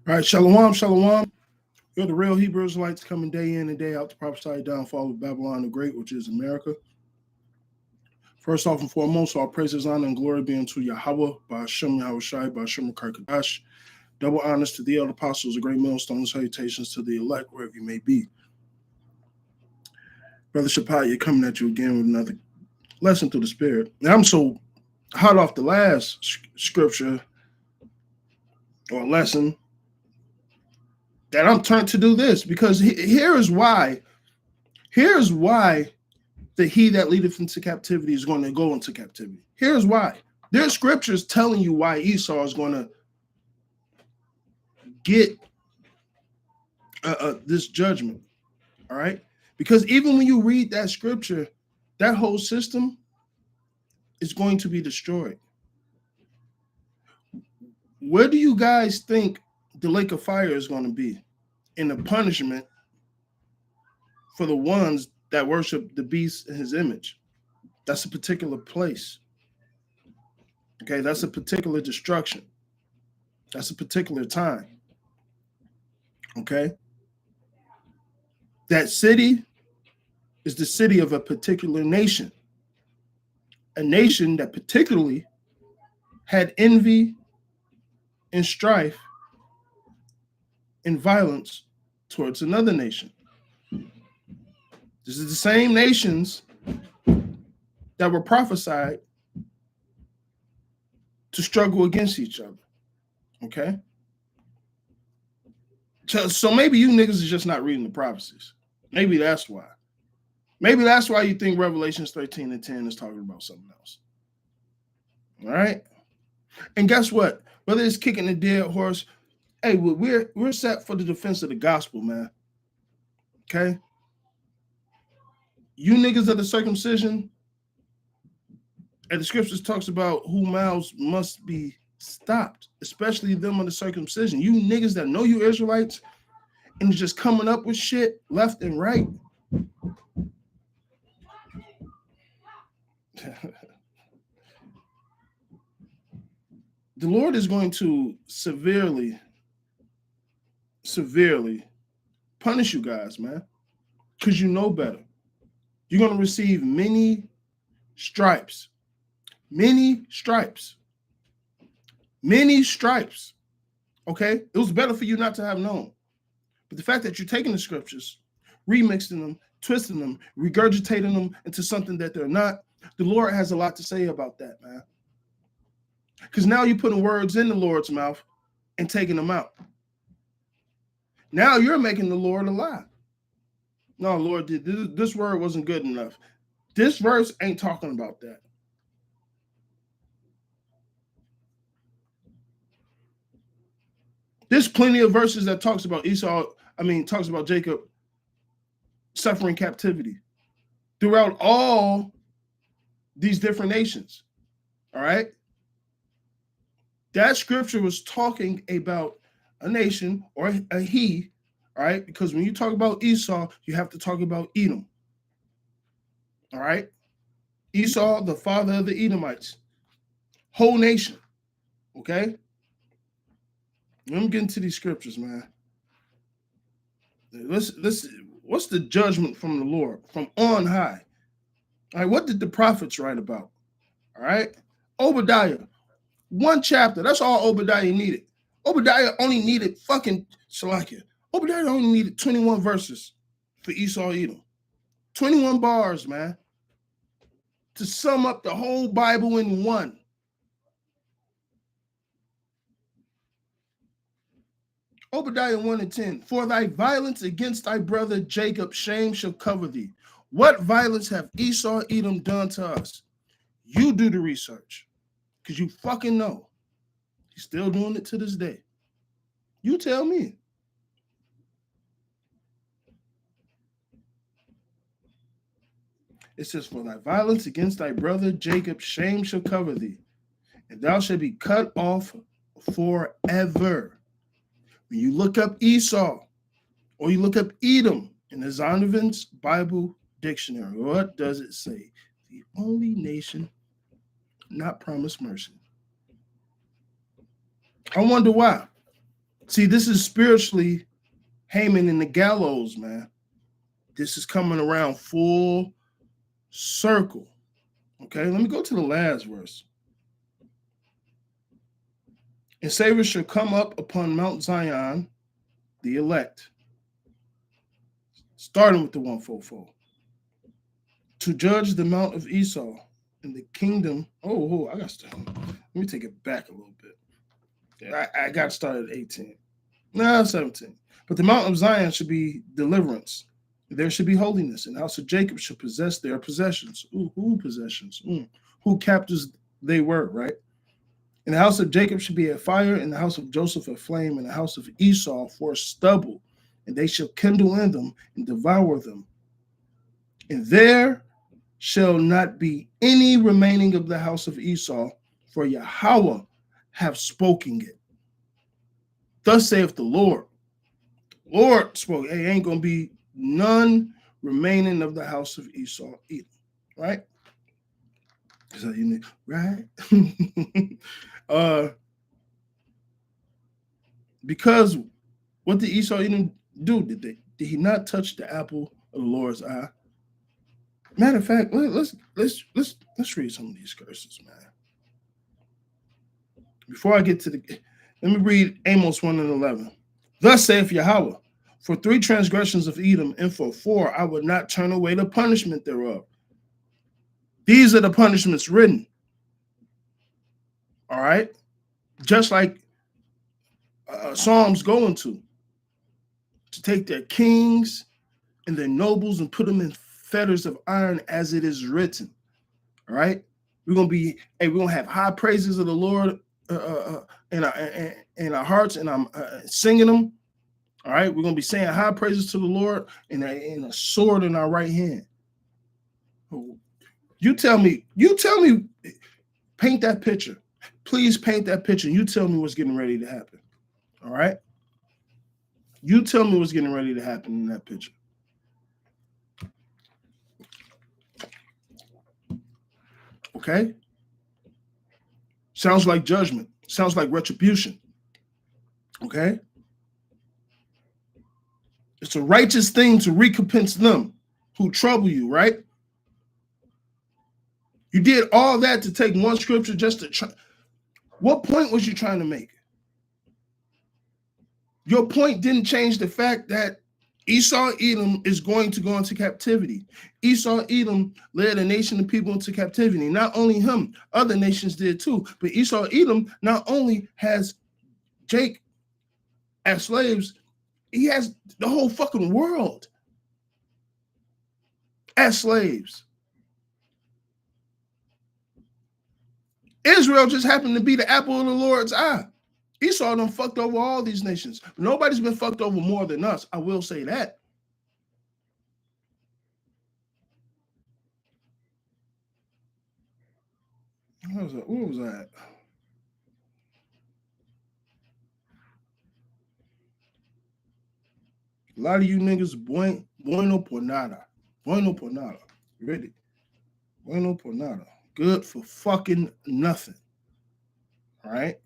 All right, shalom, shalom. You're the real Hebrew Israelites coming day in and day out to prophesy downfall of Babylon the Great, which is America. First off and foremost, all praises, honor, and glory be unto Yahweh, by Hashem Yahushai, by Hashem Kadash. Double honors to the elder apostles, the great millstones, salutations to the elect, wherever you may be. Brother Shapai, coming at you again with another lesson through the Spirit. Now, I'm so hot off the last scripture or lesson that I'm trying to do this, because here's why the he that leadeth into captivity is going to go into captivity. Here's why. There's scriptures telling you why Esau is going to get this judgment. All right, because even when you read that scripture, that whole system is going to be destroyed. Where do you guys think the lake of fire is going to be in the punishment for the ones that worship the beast in his image? That's a particular place. Okay, that's a particular destruction. That's a particular time. Okay, that city is the city of a particular nation, a nation that particularly had envy and strife and violence towards another nation. This is the same nations that were prophesied to struggle against each other. Okay? So maybe you niggas is just not reading the prophecies. Maybe that's why. Maybe that's why you think Revelations 13 and 10 is talking about something else. All right? And guess what? Whether it's kicking a dead horse, hey, we're set for the defense of the gospel, man. Okay? You niggas of the circumcision, and the scriptures talks about who mouths must be stopped, especially them of the circumcision. You niggas that know you Israelites and just coming up with shit left and right. The Lord is going to severely punish you guys, man, because you know better. You're going to receive many stripes. Many stripes. Many stripes. Okay? It was better for you not to have known. But the fact that you're taking the scriptures, remixing them, twisting them, regurgitating them into something that they're not, the Lord has a lot to say about that, man. Because now you're putting words in the Lord's mouth and taking them out. Now you're making the Lord a lie. No, Lord, this word wasn't good enough. This verse ain't talking about that. There's plenty of verses that talks about talks about Jacob suffering captivity throughout all these different nations. All right? That scripture was talking about a nation or a he, all right? Because when you talk about Esau, you have to talk about Edom. All right? Esau, the father of the Edomites. Whole nation. Okay? Let me get into these scriptures, man. Let's what's the judgment from the Lord from on high? All right, what did the prophets write about? All right? Obadiah. One chapter. That's all Obadiah needed. Obadiah only needed Obadiah only needed 21 verses for Esau Edom. 21 bars, man, to sum up the whole Bible in one. Obadiah 1 and 10. For thy violence against thy brother Jacob, shame shall cover thee. What violence have Esau Edom done to us? You do the research, because you fucking know. He's still doing it to this day. You tell me. It says, for thy violence against thy brother Jacob, shame shall cover thee, and thou shalt be cut off forever. When you look up Esau, or you look up Edom in the Zondervan's Bible Dictionary, what does it say? The only nation not promised mercy. I wonder why. See, this is spiritually Haman in the gallows, man. This is coming around full circle. Okay, let me go to the last verse. And Savior shall come up upon Mount Zion, the elect, starting with the 144, to judge the mount of Esau and the kingdom. Oh, I got to let me take it back a little bit. Yeah, I got started at 18. No, 17. But the mount of Zion should be deliverance. There should be holiness, and the house of Jacob should possess their possessions. Ooh, who possessions? Who captives they were, right? And the house of Jacob should be a fire, and the house of Joseph a flame, and the house of Esau for stubble, and they shall kindle in them and devour them. And there shall not be any remaining of the house of Esau, for Yahweh have spoken it. Thus saith the Lord. The Lord spoke. Hey, ain't going to be none remaining of the house of Esau either. Right? So you need, right? Because what did Esau even do? Did he not touch the apple of the Lord's eye? Matter of fact, let's read some of these curses, man. Before I get to let me read Amos 1 and 11. Thus saith Yahweh, for 3 transgressions of Edom, and for 4 I would not turn away the punishment thereof. These are the punishments written. All right? Just like Psalms go into, to take their kings and their nobles and put them in fetters of iron, as it is written. All right? We're gonna have high praises of the Lord in our hearts, and I'm singing them. All right, we're gonna be saying high praises to the Lord and a sword in our right hand. You tell me, paint that picture. Please paint that picture. You tell me what's getting ready to happen. All right? You tell me what's getting ready to happen in that picture. Okay? Sounds like judgment. Sounds like retribution. Okay? It's a righteous thing to recompense them who trouble you, right? You did all that to take one scripture just to try. What point was you trying to make? Your point didn't change the fact that Esau Edom is going to go into captivity. Esau Edom led a nation of people into captivity. Not only him, other nations did too. But Esau Edom not only has Jake as slaves, he has the whole fucking world as slaves. Israel just happened to be the apple of the Lord's eye. Esau done fucked over all these nations. Nobody's been fucked over more than us. I will say that. What was that? A lot of you niggas, bueno por nada. Bueno por nada. Ready? Bueno por nada. Good for fucking nothing. All right?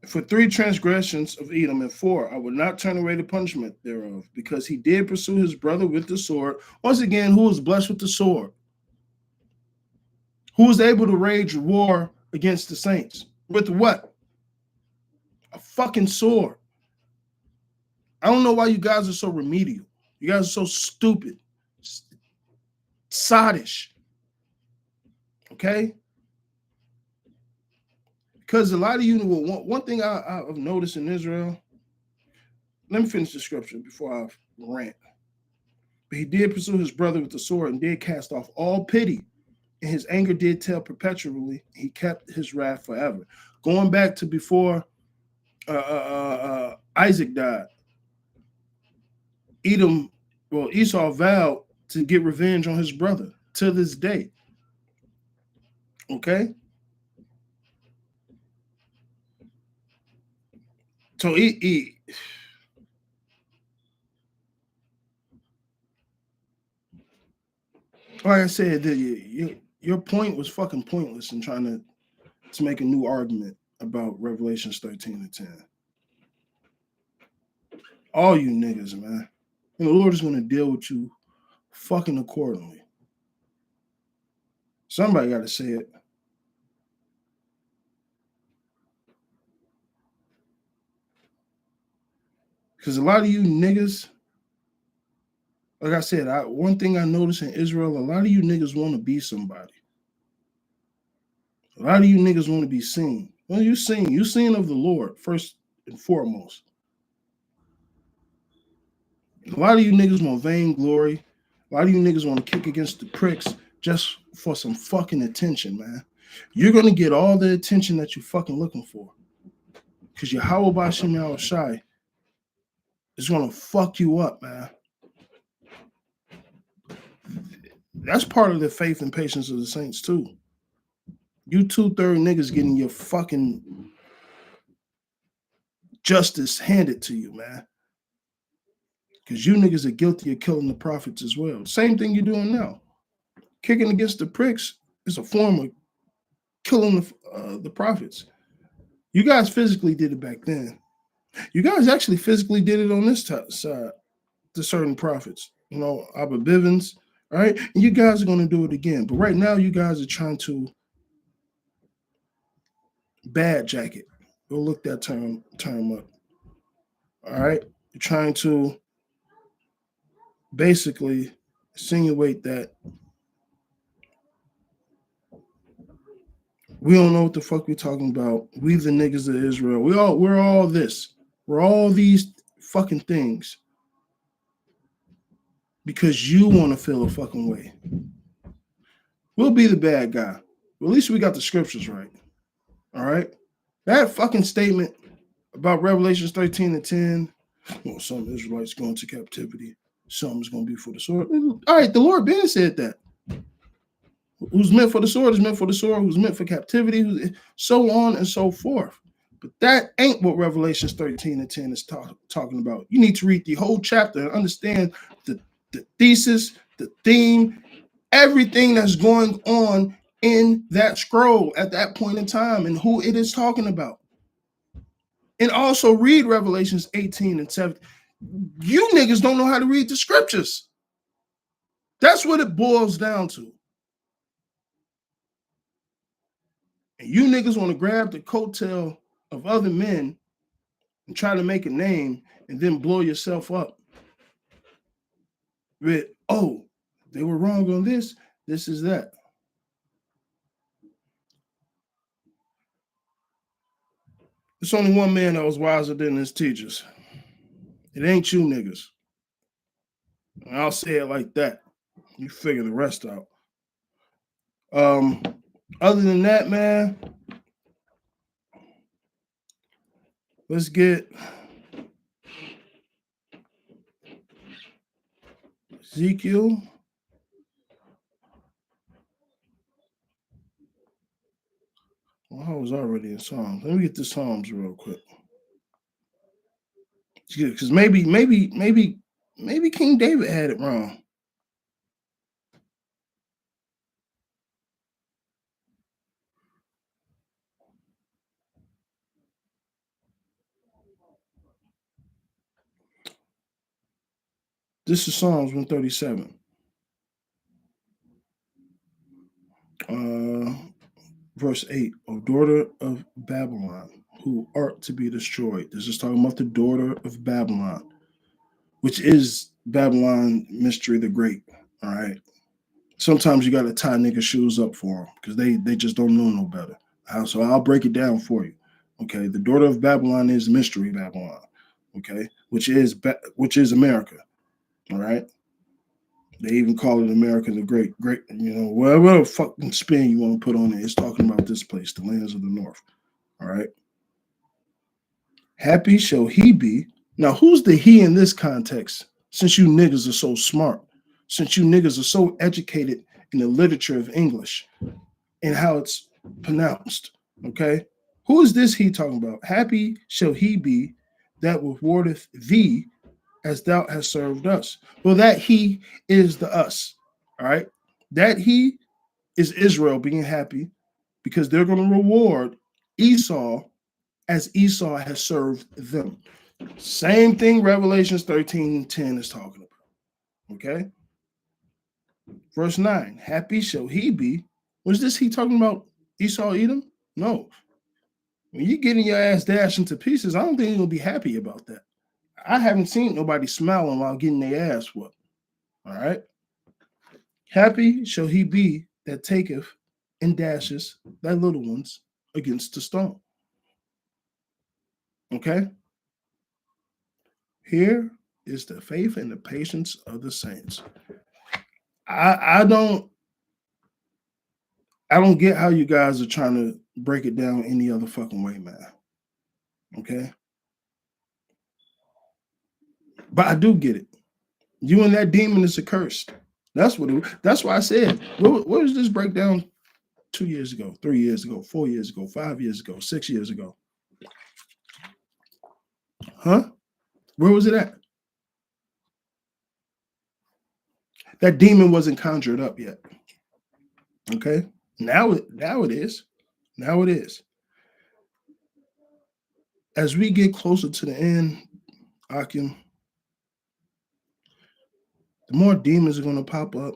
For 3 transgressions of Edom, and 4, I would not turn away the punishment thereof, because he did pursue his brother with the sword. Once again, who was blessed with the sword? Who was able to wage war against the saints? With what? A fucking sword. I don't know why you guys are so remedial. You guys are so stupid. Sottish. Okay? Because a lot of you, one thing I've noticed in Israel, let me finish the scripture before I rant. But he did pursue his brother with the sword and did cast off all pity, and his anger did tell perpetually. He kept his wrath forever. Going back to before Isaac died, Esau vowed to get revenge on his brother to this day. Okay? So like I said, your point was fucking pointless in trying to make a new argument. about Revelations 13 and 10. All you niggas, man. And the Lord is going to deal with you fucking accordingly. Somebody got to say it. Because a lot of you niggas, like I said, one thing I noticed in Israel, a lot of you niggas want to be somebody. A lot of you niggas want to be seen. Well, you seen of the Lord first and foremost. A lot of you niggas want vainglory. A lot of you niggas want to kick against the pricks just for some fucking attention, man. You're gonna get all the attention that you're fucking looking for. Because Yahweh Bashem Yahushai is gonna fuck you up, man. That's part of the faith and patience of the saints, too. You 2/3 niggas getting your fucking justice handed to you, man. Because you niggas are guilty of killing the prophets as well. Same thing you're doing now. Kicking against the pricks is a form of killing the prophets. You guys physically did it back then. You guys actually physically did it on this side to certain prophets. You know, Abba Bivens, right? And you guys are going to do it again. But right now, you guys are trying to bad jacket. Go look that term up. All right? You're trying to basically insinuate that we don't know what the fuck we're talking about. We the niggas of Israel. We're all this. We're all these fucking things because you want to feel a fucking way. We'll be the bad guy. Well, at least we got the scriptures right. All right? That fucking statement about Revelations 13 and 10, well, some Israelites going to captivity. Something's going to be for the sword. All right, the Lord Ben said that. Who's meant for the sword is meant for the sword. Who's meant for captivity, so on and so forth. But that ain't what Revelations 13 and 10 is talking about. You need to read the whole chapter and understand the thesis, the theme, everything that's going on in that scroll at that point in time and who it is talking about. And also read Revelations 18 and 17. You niggas don't know how to read the scriptures. That's what it boils down to. And you niggas want to grab the coattail of other men and try to make a name and then blow yourself up with, oh, they were wrong on this, this is that. There's only one man that was wiser than his teachers. It ain't you niggas. And I'll say it like that. You figure the rest out. Other than that, man, let's get Ezekiel. Well, I was already in Psalms. Let me get the Psalms real quick. Because maybe King David had it wrong. This is Psalms 137. Verse 8, O daughter of Babylon, who art to be destroyed. This is talking about the daughter of Babylon, which is Babylon Mystery the Great. All right. Sometimes you got to tie niggas' shoes up for them because they just don't know no better. So I'll break it down for you. Okay. The daughter of Babylon is Mystery Babylon. Okay. Which is America. All right. They even call it America the Great, whatever fucking spin you want to put on it. It's talking about this place, the lands of the north. All right. Happy shall he be. Now, who's the he in this context? Since you niggas are so smart, since you niggas are so educated in the literature of English and how it's pronounced. Okay. Who is this he talking about? Happy shall he be that rewardeth thee as thou hast served us. Well, that he is the us. All right. That he is Israel being happy because they're going to reward Esau as Esau has served them. Same thing Revelations 13:10 is talking about. Okay. Verse 9, happy shall he be. Was this he talking about Esau Edom? No. When you're getting your ass dashed into pieces, I don't think you're going to be happy about that. I haven't seen nobody smiling while getting their ass whooped. All right. Happy shall he be that taketh and dashes thy little ones against the stone. Okay. Here is the faith and the patience of the saints. I don't get how you guys are trying to break it down any other fucking way, man. Okay. But I do get it. You and that demon is accursed. That's why I said, what was this breakdown 2 years ago, 3 years ago, 4 years ago, 5 years ago, 6 years ago? Huh? Where was it at? That demon wasn't conjured up yet. Okay. Now it is. Now it is. As we get closer to the end, Akim, the more demons are going to pop up,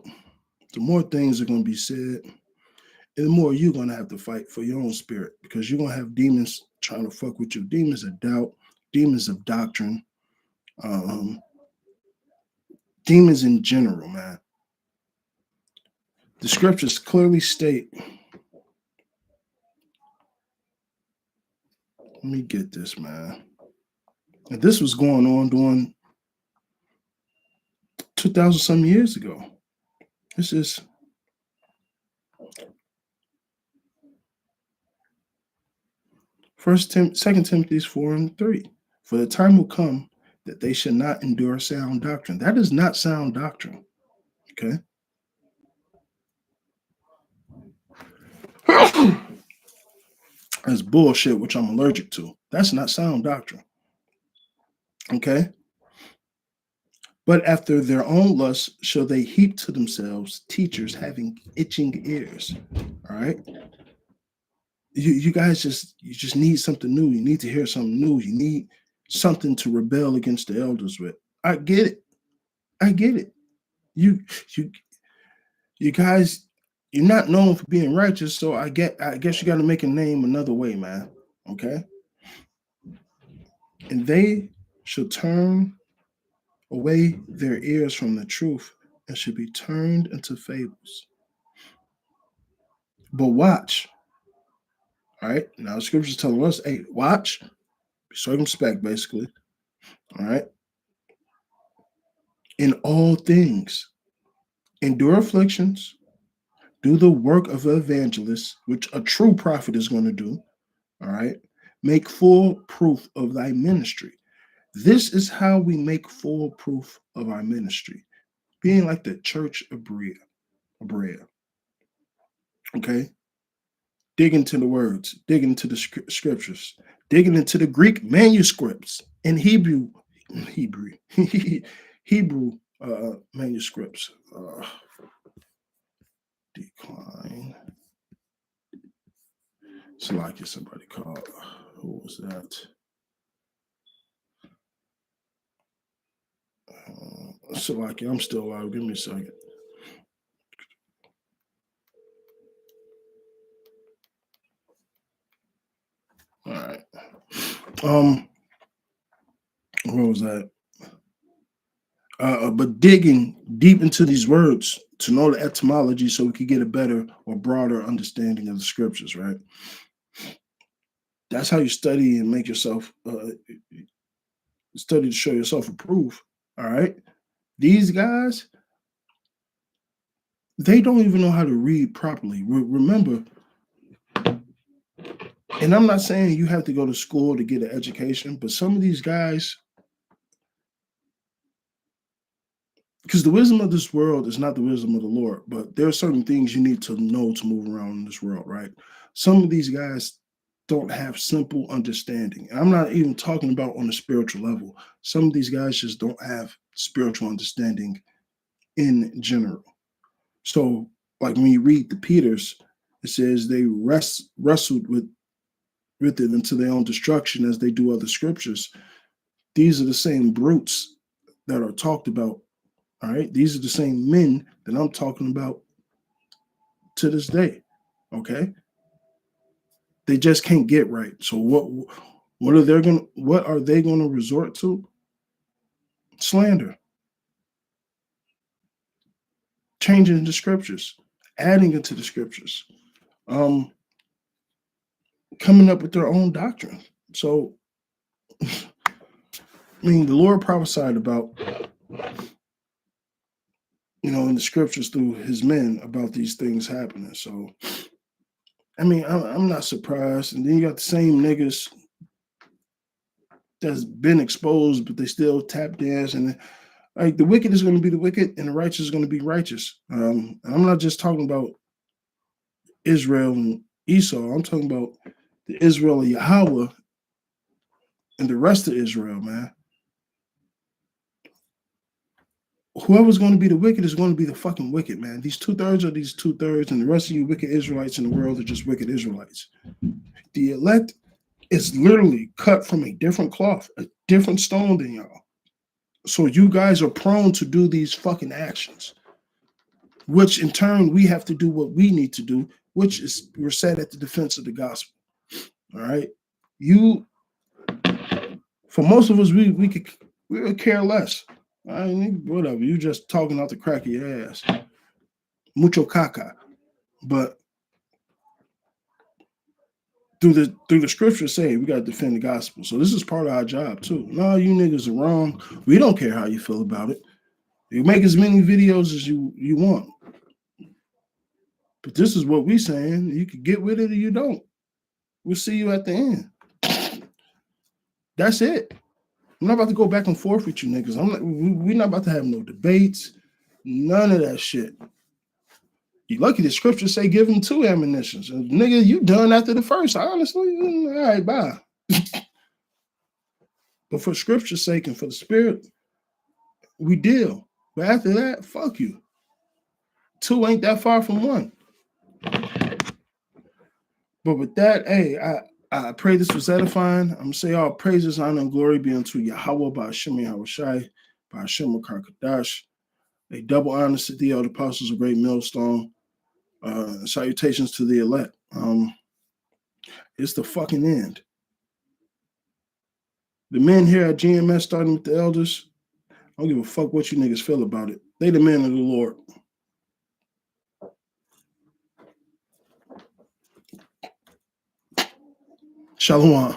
the more things are going to be said, and the more you're going to have to fight for your own spirit, because you're going to have demons trying to fuck with you. Demons of doubt, demons of doctrine, demons in general, man. The scriptures clearly state, let me get this, man. And this was going on during 2,000 some years ago. This is Second Timothy 4:3. For the time will come that they should not endure sound doctrine. That is not sound doctrine. Okay. That's bullshit, which I'm allergic to. That's not sound doctrine. Okay. But after their own lusts shall they heap to themselves teachers having itching ears. All right. You guys just need something new. You need to hear something new. You need something to rebel against the elders with. I get it. I get it. You guys, you're not known for being righteous, so I guess you got to make a name another way, man. Okay. And they shall turn away their ears from the truth and should be turned into fables. But watch. All right. Now the scriptures telling us, hey, watch, be circumspect, basically. All right. In all things, endure afflictions, do the work of an evangelist, which a true prophet is going to do. All right. Make full proof of thy ministry. This is how we make full proof of our ministry, being like the church of Berea. Okay. Dig into the words, dig into the scriptures, digging into the Greek manuscripts and Hebrew manuscripts. Decline. Salakia, somebody called. Who was that? Salakia, I'm still alive. Give me a second. All right. What was that? But digging deep into these words to know the etymology so we could get a better or broader understanding of the scriptures, right? That's how you study and make yourself study to show yourself approved. All right. These guys, they don't even know how to read properly. Remember, and I'm not saying you have to go to school to get an education, but some of these guys, because the wisdom of this world is not the wisdom of the Lord, but there are certain things you need to know to move around in this world, right? Some of these guys don't have simple understanding. And I'm not even talking about on a spiritual level. Some of these guys just don't have spiritual understanding in general. So, like when you read the Peters, it says they wrestled with with it into their own destruction as they do other scriptures. These are the same brutes that are talked about. All right. These are the same men that I'm talking about to this day. Okay. They just can't get right. So what are they gonna resort to? Slander, changing the scriptures, adding into the scriptures, coming up with their own doctrine. So I mean, the Lord prophesied about, in the scriptures through his men about these things happening. So, I mean, I'm not surprised. And then you got the same niggas that's been exposed, but they still tap dance. And like the wicked is going to be the wicked and the righteous is going to be righteous. And I'm not just talking about Israel and Esau. I'm talking about the Israel of Yahweh and the rest of Israel, man. Whoever's going to be the wicked is going to be the fucking wicked, man. These 2/3 are these 2/3, and the rest of you wicked Israelites in the world are just wicked Israelites. The elect is literally cut from a different cloth, a different stone than y'all. So you guys are prone to do these fucking actions, which in turn we have to do what we need to do, which is we're set at the defense of the gospel. All right. For most of us, we would care less. I mean, whatever. You just talking out the crack of your ass. Mucho caca. But through the scriptures say we got to defend the gospel. So this is part of our job too. No, you niggas are wrong. We don't care how you feel about it. You make as many videos as you want. But this is what we saying. You can get with it or you don't. We'll see you at the end. That's it. I'm not about to go back and forth with you niggas. We're not about to have no debates. None of that shit. You lucky the scriptures say give them 2 ammunitions. Nigga, you done after the first. Honestly, all right, bye. But for scripture's sake and for the spirit, we deal. But after that, fuck you. 2 ain't that far from 1. But with that, hey, I pray this was edifying. I'm going to say all praises, honor, and glory be unto Yahweh, by Hashem Yahushai, by Hashem Kadash. A double honor to the elder apostles of Great Millstone. Salutations to the elect. It's the fucking end. The men here at GMS, starting with the elders, I don't give a fuck what you niggas feel about it. They the men of the Lord. Shalom.